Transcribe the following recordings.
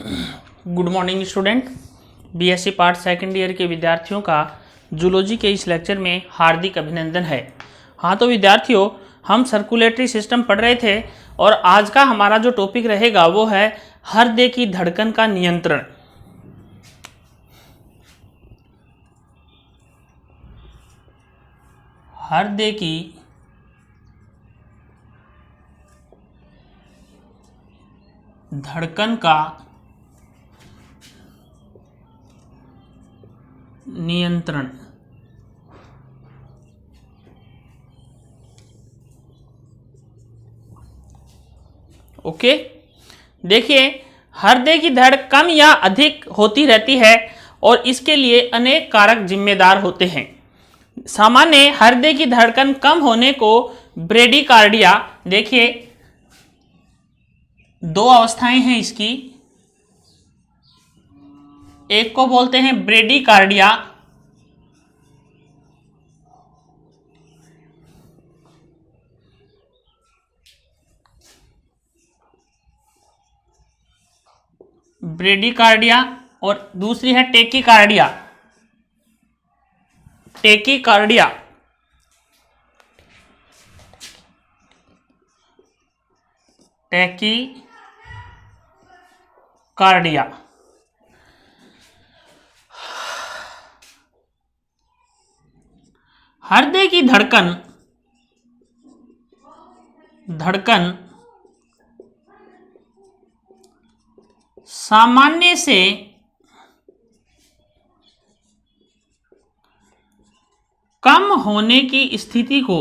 Good morning student. BSc part second year के विद्यार्थियों का जूलॉजी के इस लेक्चर में हार्दिक अभिनंदन है। हाँ तो विद्यार्थियों, हम सर्कुलेटरी सिस्टम पढ़ रहे थे और आज का हमारा जो टॉपिक रहेगा वो है हृदय की धड़कन का नियंत्रण। हृदय की धड़कन का नियंत्रण। ओके, देखिए हृदय की धड़ कम या अधिक होती रहती है और इसके लिए अनेक कारक जिम्मेदार होते हैं। सामान्य हृदय की धड़कन कम होने को ब्रेडिकार्डिया, देखिए दो अवस्थाएं हैं इसकी, एक को बोलते हैं ब्रेडिकार्डिया, ब्रेडिकार्डिया और दूसरी है टेकीकार्डिया। टेकीकार्डिया टेकीकार्डिया हृदय की धड़कन सामान्य से कम होने की स्थिति को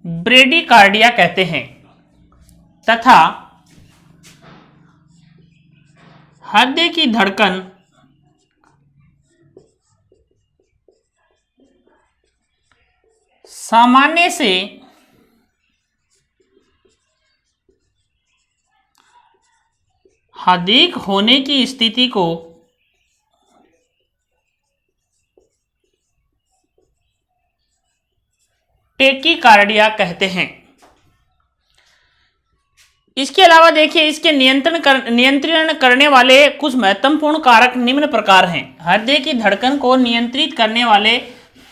ब्रेडिकार्डिया कहते हैं तथा हृदय की धड़कन सामान्य से अधिक होने की स्थिति को टेकीकार्डिया कहते हैं। इसके अलावा देखिए इसके नियंत्रण करने वाले कुछ महत्वपूर्ण कारक निम्न प्रकार हैं। हृदय की धड़कन को नियंत्रित करने वाले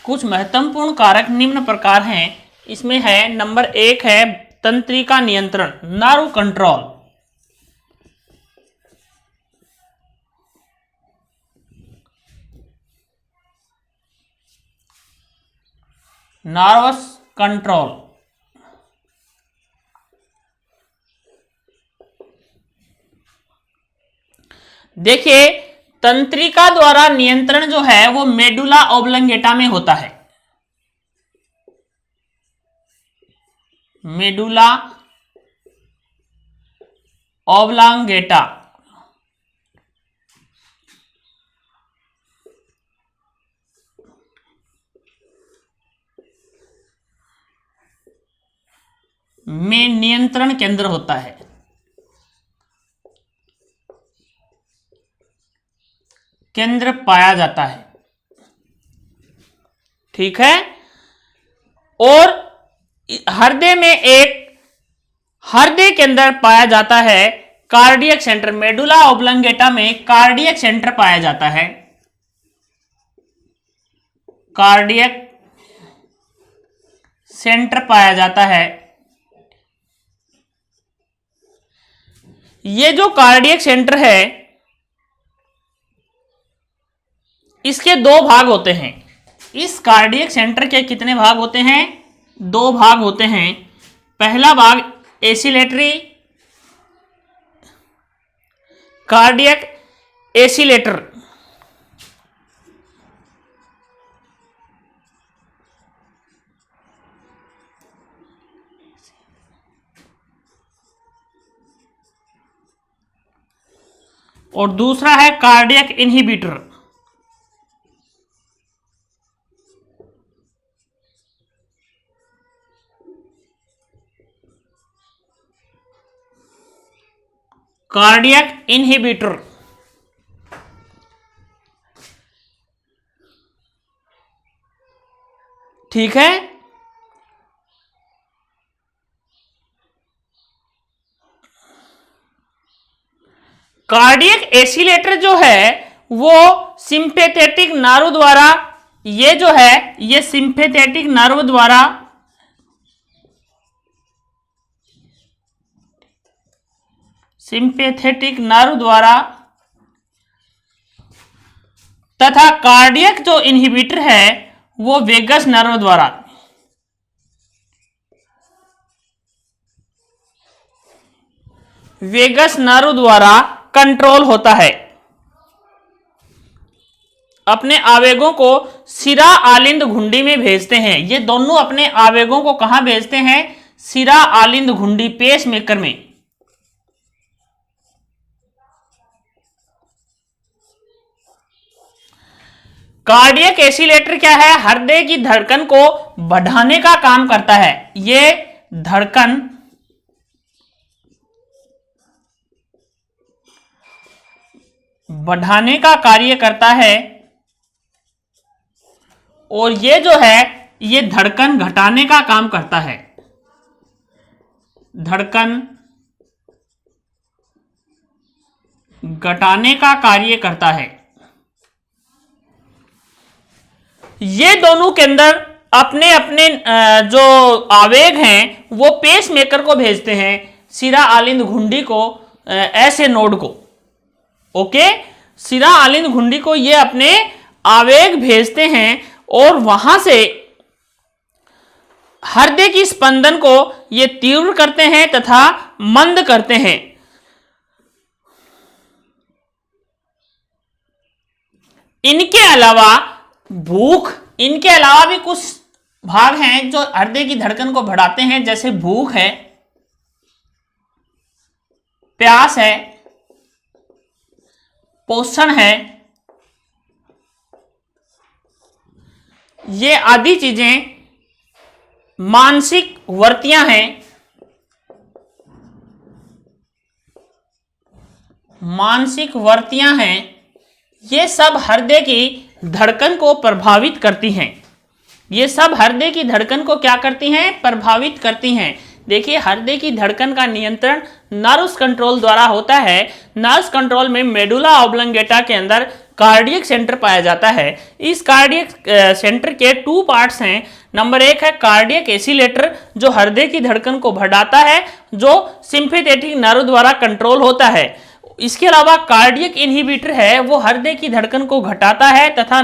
कुछ महत्वपूर्ण कारक निम्न प्रकार हैं। इसमें है नंबर 1 है तंत्रिका नियंत्रण, नर्व कंट्रोल। नर्वस कंट्रोल, देखिए तंत्रिका द्वारा नियंत्रण जो है वो मेडुला ओब्लंगेटा में होता है। मेडुला ओब्लंगेटा में नियंत्रण केंद्र होता है। केंद्र पाया जाता है, ठीक है। और हृदय के अंदर पाया जाता है कार्डियक सेंटर, मेडुला ओब्लंगेटा में कार्डियक सेंटर पाया जाता है। कार्डियक सेंटर पाया जाता है। ये जो कार्डियक सेंटर है इसके दो भाग होते हैं। इस कार्डियक सेंटर के कितने भाग होते हैं? दो भाग होते हैं। पहला भाग एसिलेटरी, कार्डियक एसिलेटर, और दूसरा है कार्डियक इनहिबिटर। कार्डियक इनहिबिटर, ठीक है। कार्डियक एसिलेटर जो है वो सिंपैथेटिक नर्व द्वारा, ये जो है ये सिंपैथेटिक नर्व द्वारा तथा कार्डियक जो इनहिबिटर है वो वेगस नर्व द्वारा कंट्रोल होता है। अपने आवेगों को सिरा आलिंद घुंडी में भेजते हैं। ये दोनों अपने आवेगों को कहां भेजते हैं? सिरा आलिंद घुंडी, पेस मेकर में। कार्डियक एसिलेटर क्या है? हृदय की धड़कन को बढ़ाने का काम करता है। ये धड़कन बढ़ाने का कार्य करता है और ये जो है ये धड़कन घटाने का काम करता है। धड़कन घटाने का कार्य करता है। ये दोनों के अंदर अपने अपने जो आवेग हैं वो पेस मेकर को भेजते हैं, सिरा आलिंद घुंडी को, ऐसे नोड को। ओके, सिरा आलिंद घुंडी को ये अपने आवेग भेजते हैं और वहां से हृदय की स्पंदन को ये तीव्र करते हैं तथा मंद करते हैं। इनके अलावा भूख, इनके अलावा भी कुछ भाग हैं जो हृदय की धड़कन को बढ़ाते हैं, जैसे भूख है, प्यास है, पोषण है, ये आदि चीजें मानसिक वर्तियां हैं। मानसिक वर्तियां हैं, ये सब हृदय की धड़कन को प्रभावित करती हैं। ये सब हृदय की धड़कन को क्या करती हैं? प्रभावित करती हैं। देखिए, हृदय की धड़कन का नियंत्रण नर्व्स कंट्रोल द्वारा होता है। नर्व्स कंट्रोल में मेडुला ऑब्लंगेटा के अंदर कार्डियक सेंटर पाया जाता है। इस कार्डियक सेंटर के 2 पार्ट्स हैं। नंबर 1 है कार्डियक एसिलेटर, जो हृदय की धड़कन को बढ़ाता है, जो सिंपैथेटिक नर्व द्वारा कंट्रोल होता है। इसके अलावा कार्डियक इनहिबिटर है, वो हृदय की धड़कन को घटाता है तथा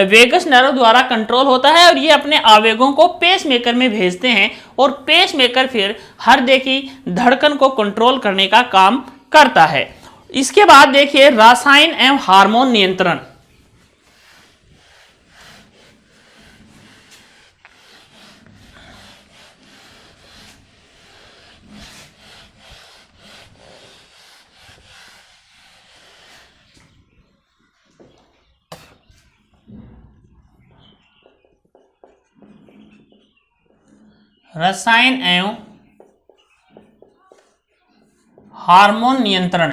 वेगस नर्व द्वारा कंट्रोल होता है और ये अपने आवेगों को पेस मेकर में भेजते हैं और पेस मेकर फिर हृदय की धड़कन को कंट्रोल करने का काम करता है। इसके बाद देखिए रसायन एवं हार्मोन नियंत्रण। रसायन एवं हार्मोन नियंत्रण।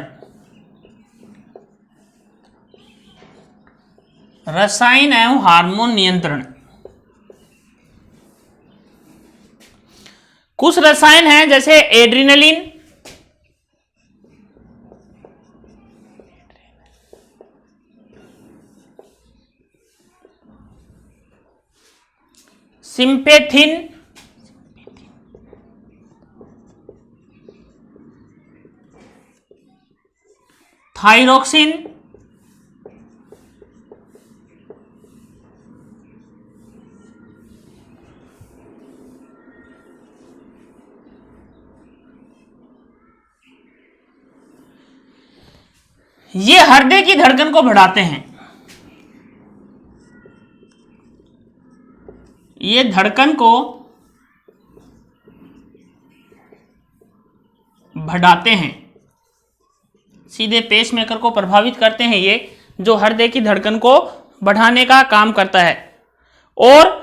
रसायन एवं हार्मोन नियंत्रण। कुछ रसायन हैं जैसे एड्रिनलिन, सिंपेथिन, थायरोक्सिन, ये हृदय की धड़कन को बढ़ाते हैं। ये धड़कन को बढ़ाते हैं, सीधे पेसमेकर को प्रभावित करते हैं, ये जो हृदय की धड़कन को बढ़ाने का काम करता है। और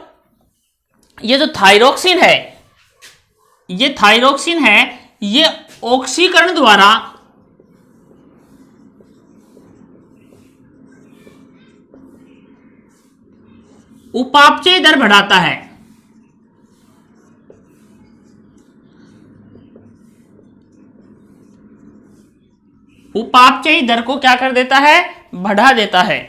ये जो थायरोक्सिन है, ये थायरोक्सिन है, ये ऑक्सीकरण द्वारा उपापचय दर बढ़ाता है। उपापचयी दर को क्या कर देता है, बढ़ा देता है।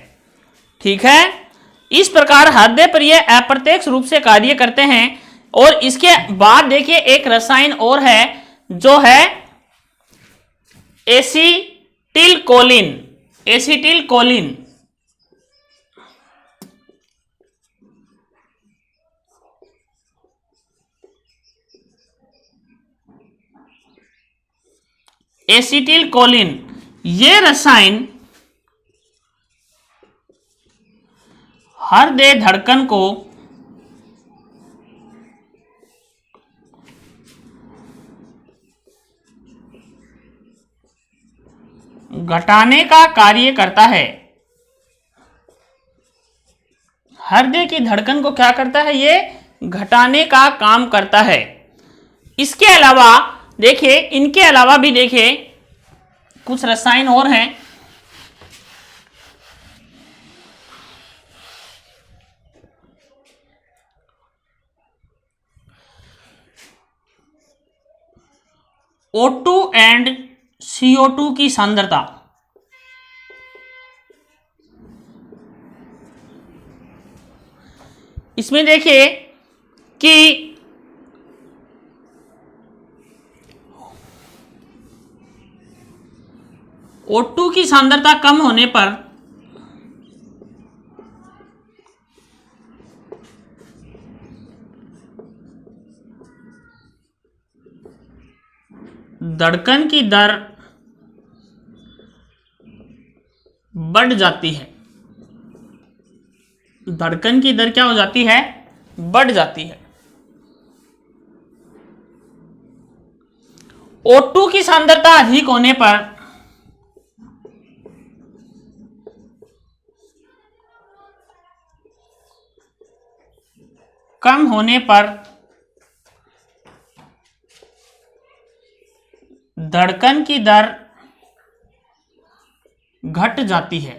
ठीक है, इस प्रकार हृदय पर ये अप्रत्यक्ष रूप से कार्य करते हैं। और इसके बाद देखिए एक रसायन और है जो है एसिटिलकोलिन। एसिटिलकोलिन एसिटिलकोलिन ये रसायन हृदय धड़कन को घटाने का कार्य करता है। हृदय की धड़कन को क्या करता है, ये घटाने का काम करता है। इसके अलावा देखिए, इनके अलावा भी देखिए कुछ रसायन और हैं। O2 एंड CO2 की सांद्रता, इसमें देखिए कि O2 की सांद्रता कम होने पर धड़कन की दर बढ़ जाती है। धड़कन की दर क्या हो जाती है, बढ़ जाती है। O2 की सांद्रता अधिक होने पर कम होने पर धड़कन की दर घट जाती है।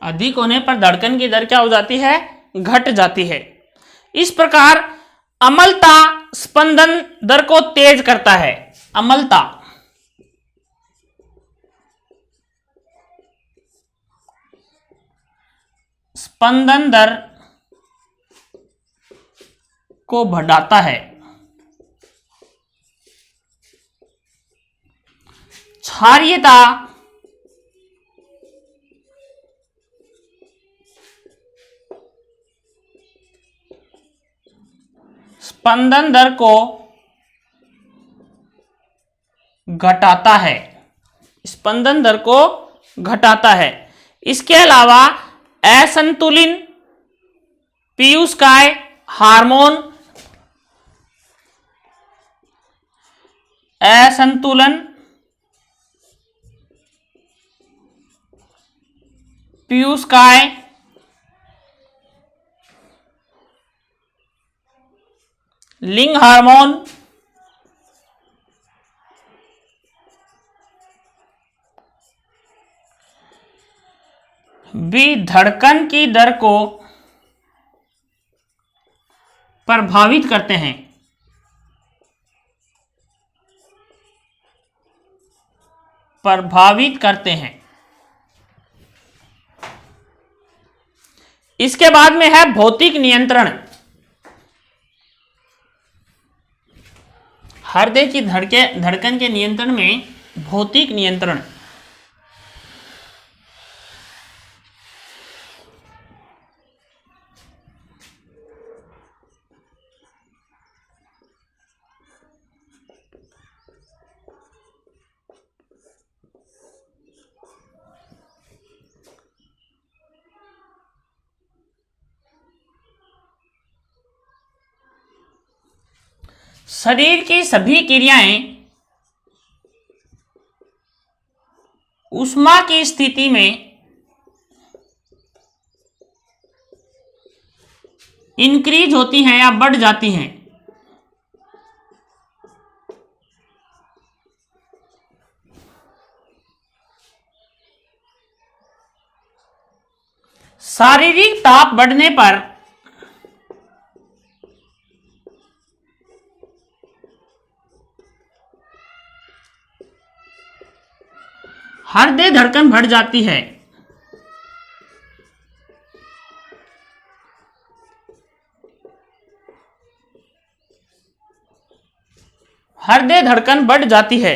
अधिक होने पर धड़कन की दर क्या हो जाती है, घट जाती है। इस प्रकार अम्लता स्पंदन दर को तेज करता है। अम्लता स्पंदन दर को बढ़ाता है। क्षारीयता स्पंदन दर को घटाता है। स्पंदन दर को घटाता है। इसके अलावा असंतुलित पीयूषकाय हार्मोन, असंतुलन पीयूषकाय लिंग हार्मोन भी धड़कन की दर को प्रभावित करते हैं। प्रभावित करते हैं। इसके बाद में है भौतिक नियंत्रण। हृदय की धड़कन के नियंत्रण में भौतिक नियंत्रण। शरीर की सभी क्रियाएं ऊष्मा की स्थिति में इंक्रीज होती हैं या बढ़ जाती हैं। शारीरिक ताप बढ़ने पर हृदय धड़कन बढ़ जाती है। हृदय धड़कन बढ़ जाती है।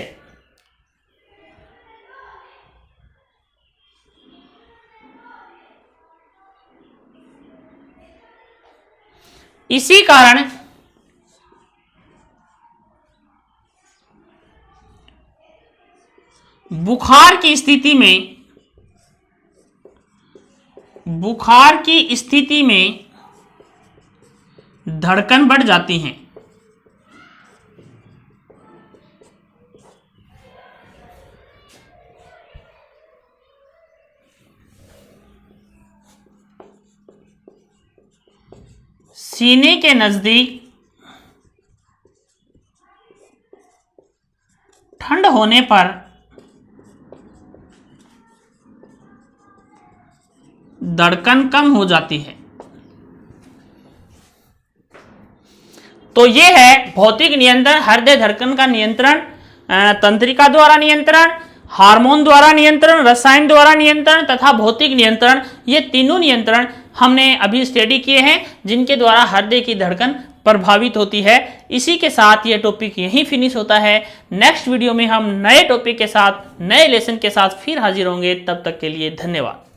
इसी कारण बुखार की स्थिति में धड़कन बढ़ जाती हैं। सीने के नजदीक ठंड होने पर धड़कन कम हो जाती है। तो ये है भौतिक नियंत्रण, हृदय धड़कन का नियंत्रण, तंत्रिका द्वारा नियंत्रण, हार्मोन द्वारा नियंत्रण, रसायन द्वारा नियंत्रण तथा भौतिक नियंत्रण। ये तीनों नियंत्रण हमने अभी स्टडी किए हैं, जिनके द्वारा हृदय की धड़कन प्रभावित होती है। इसी के साथ ये टॉपिक यहीं फिनिश होता है। नेक्स्ट वीडियो में हम नए टॉपिक के साथ, नए लेसन के साथ फिर हाजिर होंगे। तब तक के लिए धन्यवाद।